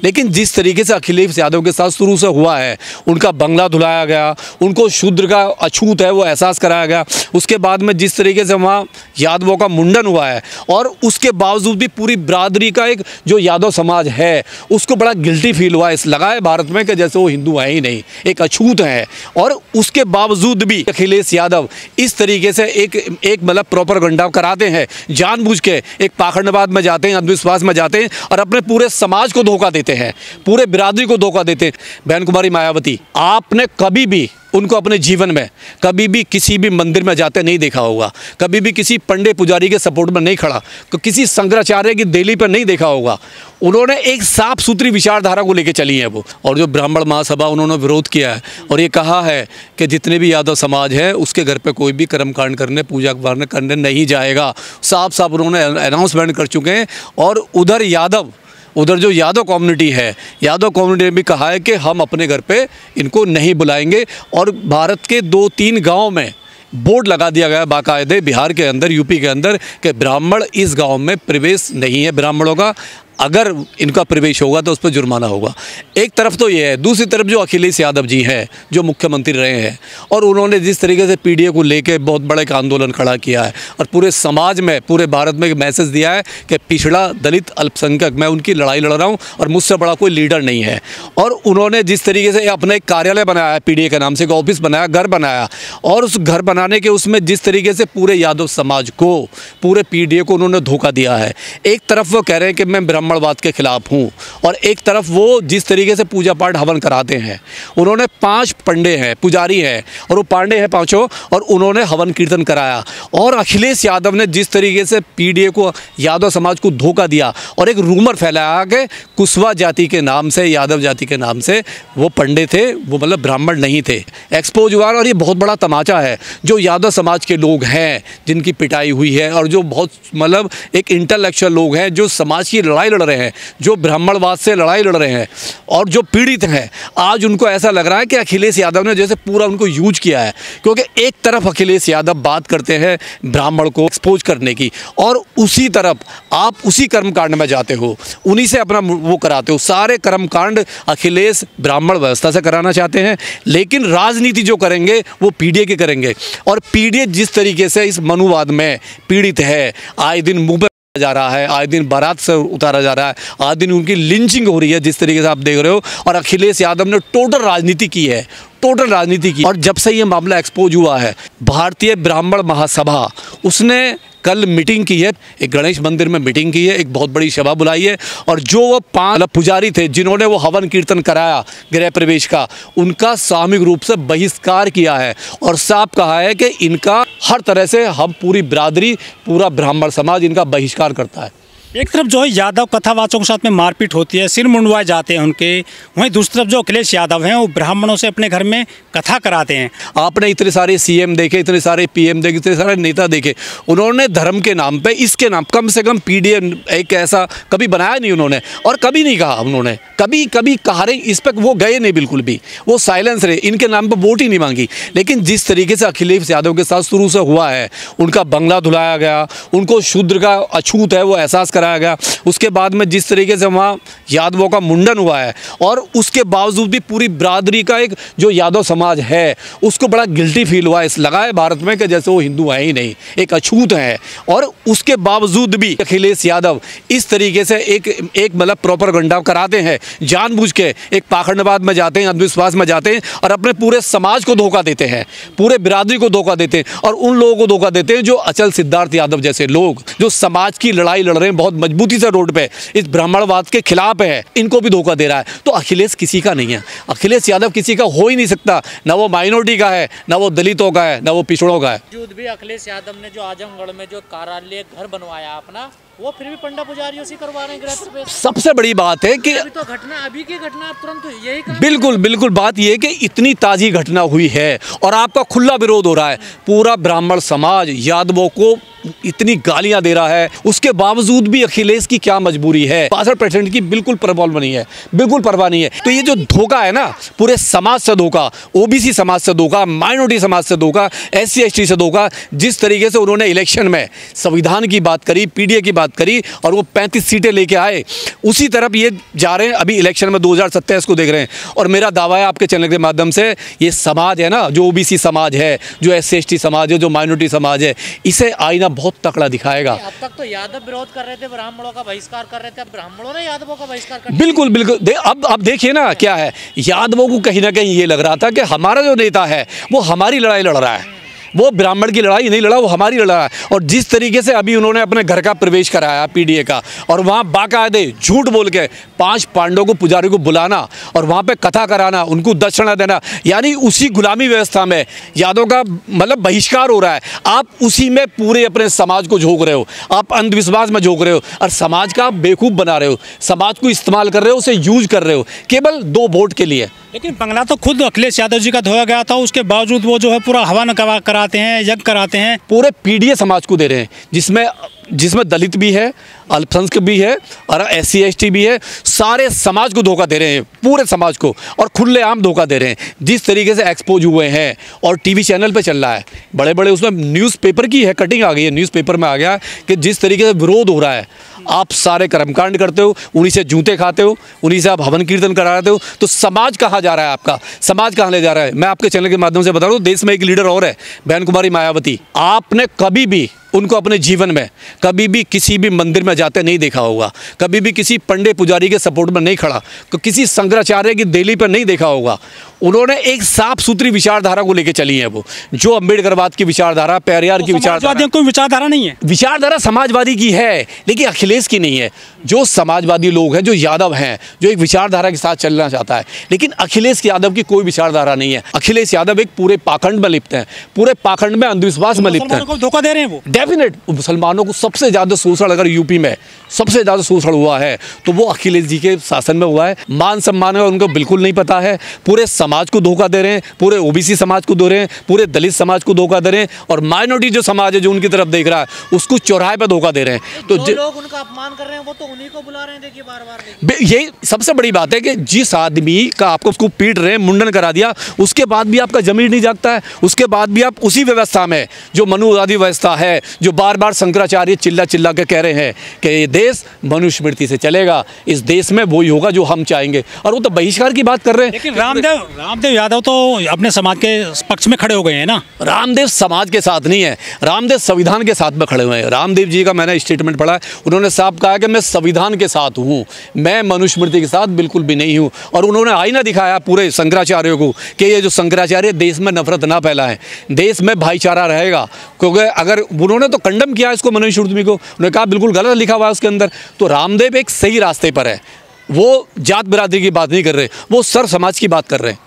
लेकिन जिस तरीके से अखिलेश यादव के साथ शुरू से हुआ है, उनका बंगला धुलाया गया, उनको शूद्र का अछूत है वो एहसास कराया गया, उसके बाद में जिस तरीके से वहाँ यादवों का मुंडन हुआ है, और उसके बावजूद भी पूरी बिरादरी का एक जो यादव समाज है उसको बड़ा गिल्टी फील हुआ, इस लगा है भारत में कि जैसे वो हिंदू है ही नहीं, एक अछूत है। और उसके बावजूद भी अखिलेश यादव इस तरीके से एक मतलब प्रोपेगेंडा कराते हैं, जानबूझ के एक पाखंडवाद में जाते हैं, अंधविश्वास में जाते हैं और अपने पूरे समाज को धोखा देते हैं, पूरे बिरादरी को धोखा देते हैं। बहन कुमारी मायावती, आपने कभी भी उनको अपने जीवन में कभी भी किसी भी मंदिर में जाते नहीं देखा होगा, कभी भी किसी पंडित पुजारी के सपोर्ट में नहीं खड़ा, किसी शंकराचार्य की देली पर नहीं देखा होगा। उन्होंने एक साफ सुथरी विचारधारा को लेकर चली है वो। और जो ब्राह्मण महासभा उन्होंने विरोध किया है और ये कहा है कि जितने भी यादव समाज है उसके घर पे कोई भी कर्मकांड करने, पूजा करने नहीं जाएगा, साफ साफ उन्होंने अनाउंसमेंट कर चुके हैं। और उधर जो यादव कम्युनिटी है, यादव कम्युनिटी ने भी कहा है कि हम अपने घर पे इनको नहीं बुलाएंगे। और भारत के 2-3 गांव में बोर्ड लगा दिया गया बाकायदे, बिहार के अंदर, यूपी के अंदर, कि ब्राह्मण इस गांव में प्रवेश नहीं है ब्राह्मणों का, अगर इनका प्रवेश होगा तो उस पर जुर्माना होगा। एक तरफ तो ये है, दूसरी तरफ जो अखिलेश यादव जी हैं जो मुख्यमंत्री रहे हैं और उन्होंने जिस तरीके से पीडीए को लेके बहुत बड़ा एक आंदोलन खड़ा किया है और पूरे समाज में, पूरे भारत में एक मैसेज दिया है कि पिछड़ा, दलित, अल्पसंख्यक, मैं उनकी लड़ाई लड़ रहा हूँ और मुझसे बड़ा कोई लीडर नहीं है। और उन्होंने जिस तरीके से अपना एक कार्यालय बनाया है, पीडीए के नाम से एक ऑफिस बनाया, घर बनाया, और उस घर बनाने के उसमें जिस तरीके से पूरे यादव समाज को, पूरे पीडीए को उन्होंने धोखा दिया है। एक तरफ वो कह रहे हैं कि मैं ब्राह्मणवाद के खिलाफ हूँ और एक तरफ वो जिस तरीके से पूजा पाठ हवन कराते हैं, उन्होंने 5 पंडे हैं, पुजारी हैं और वो पांडे हैं 5, और उन्होंने हवन कीर्तन कराया। और अखिलेश यादव ने जिस तरीके से पीडीए को, यादव समाज को धोखा दिया और एक रूमर फैलाया कि कुशवा जाति के नाम से, यादव जाति के नाम से वो पंडे थे, वो मतलब ब्राह्मण नहीं थे, एक्सपोज हुआ। और ये बहुत बड़ा तमाचा है। जो यादव समाज के लोग हैं जिनकी पिटाई हुई है और जो बहुत मतलब एक इंटेलेक्चुअल लोग हैं जो समाज की लड़ाई लड़ रहे हैं, जो ब्राह्मणवाद से लड़ाई लड़ रहे हैं और जो पीड़ित हैं, आज उनको ऐसा लग रहा है कि अखिलेश यादव ने जैसे पूरा उनको यूज किया है। क्योंकि एक तरफ अखिलेश यादव बात करते हैं ब्राह्मण को एक्सपोज करने की और उसी तरफ आप उसी कर्मकांड में जाते हो, उन्हीं से अपना वो कराते हो। सारे कर्मकांड अखिलेश ब्राह्मण व्यवस्था से कराना चाहते हैं, लेकिन राजनीति जो करेंगे वो पीडीए के करेंगे। और पीडीए जिस तरीके से इस मनुवाद में पीड़ित है, आए दिन मुंह जा रहा है, आए दिन बारात से उतारा जा रहा है, आए दिन उनकी लिंचिंग हो रही है जिस तरीके से आप देख रहे हो। और अखिलेश यादव ने टोटल राजनीति की है, टोटल राजनीति की। और जब से ये मामला एक्सपोज हुआ है, भारतीय ब्राह्मण महासभा उसने कल मीटिंग की है, एक गणेश मंदिर में मीटिंग की है, एक बहुत बड़ी सभा बुलाई है। और जो वो 5 पुजारी थे जिन्होंने वो हवन कीर्तन कराया गृह प्रवेश का, उनका सामूहिक रूप से बहिष्कार किया है और साफ कहा है कि इनका हर तरह से हम पूरी बिरादरी, पूरा ब्राह्मण समाज इनका बहिष्कार करता है। एक तरफ जो है यादव कथावाचकों के साथ में मारपीट होती है, सिर मुंडवाए जाते हैं उनके, वहीं दूसरी तरफ जो अखिलेश यादव हैं वो ब्राह्मणों से अपने घर में कथा कराते हैं। आपने इतने सारे सीएम देखे, इतने सारे पीएम देखे, इतने सारे नेता देखे, उन्होंने धर्म के नाम पे, इसके नाम, कम से कम पीडीए एक ऐसा कभी बनाया नहीं उन्होंने, और कभी नहीं कहा उन्होंने, कभी कहा रहे, इस पर वो गए नहीं, बिल्कुल भी वो साइलेंस रहे, इनके नाम पर वोट ही नहीं मांगी। लेकिन जिस तरीके से अखिलेश यादव के साथ शुरू से हुआ है, उनका बंगला धुलाया गया, उनको शूद्र का अछूत है वो एहसास कराया गया, उसके बाद में जिस तरीके से वहाँ यादवों का मुंडन हुआ है, और उसके बावजूद भी पूरी बिरादरी का एक जो यादव समाज है उसको बड़ा गिल्टी फील हुआ, इस लगा है भारत में कि जैसे वो हिंदू है ही नहीं, एक अछूत है। और उसके बावजूद भी अखिलेश यादव इस तरीके से एक मतलब प्रोपेगेंडा कराते हैं, जानबूझ के एक पाखंडवाद में जाते हैं, अंधविश्वास में जाते हैं और अपने पूरे समाज को धोखा देते हैं, पूरे बिरादरी को धोखा देते हैं। और उन लोगों को धोखा देते हैं जो अचल सिद्धार्थ यादव जैसे लोग जो समाज की लड़ाई लड़ रहे हैं बहुत मजबूती से रोड पे, इस ब्राह्मणवाद के खिलाफ है, इनको भी धोखा दे रहा है। तो अखिलेश किसी का नहीं है, अखिलेश यादव किसी का हो ही नहीं सकता, ना वो माइनॉरिटी का है, ना वो दलितों का है, ना वो पिछड़ों का है। भी अखिलेश यादव ने जो आजमगढ़ में जो कार्यालय घर बनवाया अपना, वो फिर भी पंडा पुजारियों से करवा रहे हैं गृह प्रवेश। सबसे बड़ी बात है कि अभी तो घटना, अभी की घटना तुरंत यही बिल्कुल बात यह है कि इतनी ताजी घटना हुई है और आपका खुला विरोध हो रहा है। पूरा ब्राह्मण समाज यादवों को इतनी गालियां दे रहा है, उसके बावजूद भी अखिलेश की क्या मजबूरी है। 65% की बिल्कुल परवाह नहीं है, बिल्कुल परवाह नहीं है। तो ये जो धोखा है ना, पूरे समाज से धोखा, ओबीसी समाज से धोखा, माइनॉरिटी समाज से धोखा, SC ST से धोखा, जिस तरीके से उन्होंने इलेक्शन में संविधान की बात करी, पीडीए की बात करी और वो 35 सीटें लेके आए, उसी तरफ ये जा रहे हैं। अभी इलेक्शन में 2027 को देख रहे हैं। और मेरा दावा है आपके चैनल के माध्यम से, ये समाज है ना, जो ओबीसी समाज है, जो SC/ST समाज है, जो माइनॉरिटी समाज है, इसे आईना बहुत तकड़ा दिखाएगा। अब तक तो यादव विरोध कर रहे थे, ब्राह्मणों का बहिष्कार कर रहे थे, अब ब्राह्मणों ने यादवों का बहिष्कार कर दिया। बिल्कुल बिल्कुल। अब देखिए ना क्या है, यादवों को कहीं ना कहीं ये लग रहा था कि हमारा जो नेता है वो हमारी लड़ाई लड़ रहा है, वो ब्राह्मण की लड़ाई नहीं लड़ा, वो हमारी लड़ा है। और जिस तरीके से अभी उन्होंने अपने घर का प्रवेश कराया PDA का, और वहाँ बाकायदे झूठ बोल के 5 पांडवों को, पुजारी को बुलाना और वहाँ पे कथा कराना, उनको दक्षिणा देना, यानी उसी गुलामी व्यवस्था में यादव का मतलब बहिष्कार हो रहा है। आप उसी में पूरे अपने समाज को झोंक रहे हो, आप अंधविश्वास में झोंक रहे हो और समाज का बेवकूफ़ बना रहे हो, समाज को इस्तेमाल कर रहे हो, उसे यूज कर रहे हो केवल 2 वोट के लिए। लेकिन बंगला तो खुद अखिलेश यादव जी का धोया गया था, उसके बावजूद वो जो है पूरा हवन कराते हैं, यज्ञ कराते हैं। पूरे PDA समाज को दे रहे हैं, जिसमें दलित भी है, अल्पसंख्यक भी है और SC/ST भी है। सारे समाज को धोखा दे रहे हैं, पूरे समाज को, और खुलेआम धोखा दे रहे हैं। जिस तरीके से एक्सपोज हुए हैं और TV चैनल पे चल रहा है, बड़े बड़े उसमें न्यूज़पेपर की है कटिंग आ गई है, न्यूज़पेपर में आ गया कि जिस तरीके से विरोध हो रहा है, आप सारे कर्मकांड करते हो, उन्हीं से जूते खाते हो, उन्हीं से आप हवन कीर्तन कराते हो, तो समाज कहाँ जा रहा है आपका, समाज कहाँ ले जा रहा है। मैं आपके चैनल के माध्यम से बता रहा हूँ, देश में एक लीडर और है, बहन कुमारी मायावती। आपने कभी भी उनको अपने जीवन में कभी भी किसी भी मंदिर में जाते नहीं देखा होगा, कभी भी किसी पंडित पुजारी के सपोर्ट में नहीं खड़ा, किसी शंकराचार्य की देली पर नहीं देखा होगा। उन्होंने एक साफ सुथरी विचारधारा को लेकर चली है, वो जो अम्बेडकरवाद की विचारधारा, पेरियार की विचारधारा। कोई विचारधारा नहीं है, विचारधारा समाजवादी की है, लेकिन अखिलेश की नहीं है। जो समाजवादी लोग हैं, जो यादव हैं, जो एक विचारधारा के साथ चलना चाहता है, लेकिन अखिलेश यादव की कोई विचारधारा नहीं है। अखिलेश यादव एक पूरे पाखंड में लिप्त हैं, पूरे पाखंड में अंधविश्वास में लिप्त हैं, धोखा दे रहे हैं वो। डेफिनेट मुसलमानों को सबसे ज़्यादा शोषण, अगर यूपी में सबसे ज़्यादा शोषण हुआ है तो वो अखिलेश जी के शासन में हुआ है। मान सम्मान है उनको बिल्कुल नहीं पता है, पूरे समाज को धोखा दे रहे हैं, पूरे OBC समाज को दे रहे हैं, पूरे दलित समाज को धोखा दे रहे हैं, और माइनॉरिटी जो समाज है जो उनकी तरफ देख रहा है उसको चौराहे पर धोखा दे रहे हैं। तो जो लोग उनका अपमान कर रहे हैं वो तो उन्हीं को बुला रहे हैं, देखिए बार-बार। यही सबसे बड़ी बात है कि जिस आदमी का आपको उसको पीट रहे हैं, मुंडन करा दिया, उसके बाद भी आपका जमीन नहीं जागता है, उसके बाद भी आप उसी व्यवस्था में, जो मनुवादी व्यवस्था है, जो बार बार शंकराचार्य चिल्ला चिल्ला के कह रहे हैं कि ये देश मनुस्मृति से चलेगा, इस देश में वही होगा जो हम चाहेंगे, और वो तो बहिष्कार की बात कर रहे हैं। लेकिन रामदेव यादव तो अपने समाज के पक्ष में खड़े हो गए हैं ना। रामदेव समाज के साथ नहीं है, रामदेव संविधान के साथ में खड़े हुए हैं। रामदेव जी का मैंने स्टेटमेंट पढ़ा है, उन्होंने साफ कहा कि मैं संविधान के साथ हूँ, मैं मनुस्मृति के साथ बिल्कुल भी नहीं हूँ। और उन्होंने आईना दिखाया पूरे शंकराचार्यों को कि ये जो शंकराचार्य देश में नफरत ना फैलाएं, देश में भाईचारा रहेगा। क्योंकि अगर उन्होंने तो कंडम किया इसको, मनुस्मृति को, उन्होंने कहा बिल्कुल गलत लिखा हुआ है उसके अंदर। तो रामदेव एक सही रास्ते पर है, वो जात बिरादरी की बात नहीं कर रहे, वो सर्व समाज की बात कर रहे हैं।